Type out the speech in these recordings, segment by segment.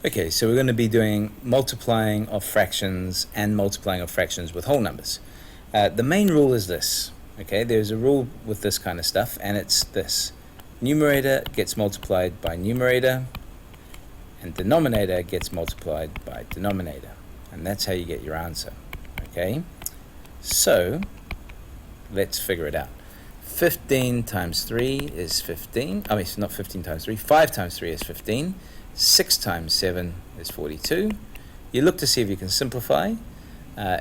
Okay, so we're going to be doing multiplying of fractions and multiplying of fractions with whole numbers. The main rule is this. Okay, there's a rule with this kind of stuff, and it's this. Numerator gets multiplied by numerator, and denominator gets multiplied by denominator. And that's how you get your answer. Okay, so let's figure it out. 15 times 3 is 15. I mean, not 15 times 3. 5 times 3 is 15. 6 times 7 is 42. You look to see if you can simplify.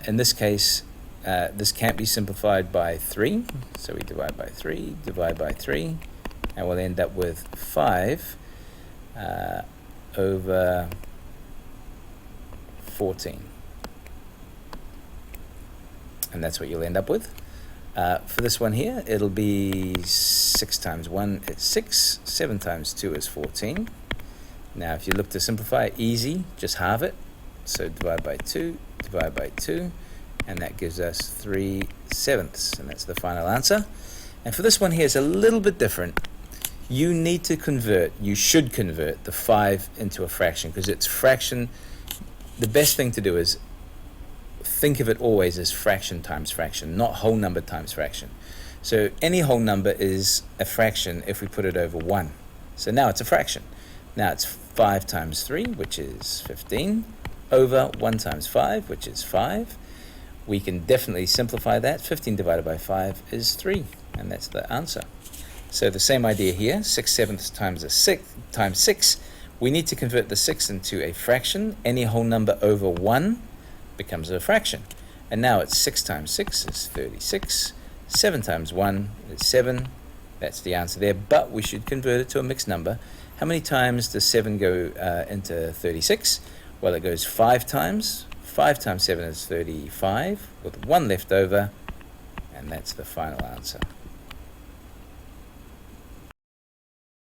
In this case, this can't be simplified by 3. So we divide by 3, and we'll end up with 5 over 14. And that's what you'll end up with. For this one here, it'll be 6 times 1 is 6, 7 times 2 is 14. Now, if you look to simplify, easy, just halve it. So divide by 2, and that gives us 3/7, and that's the final answer. And for this one here, it's a little bit different. You need to convert, you should convert the 5 into a fraction, because it's fraction. The best thing to do is think of it always as fraction times fraction, not whole number times fraction. So any whole number is a fraction if we put it over 1. So now it's a fraction. Now it's 5 times 3, which is 15, over 1 times 5, which is 5. We can definitely simplify that. 15 divided by 5 is 3, and that's the answer. So the same idea here, 6/7 times 6. We need to convert the 6 into a fraction. Any whole number over 1 becomes a fraction. And now it's 6 times 6 is 36. 7 times 1 is 7. That's the answer there, but we should convert it to a mixed number. How many times does 7 go into 36? Well, it goes 5 times. 5 times 7 is 35, with 1 left over, and that's the final answer.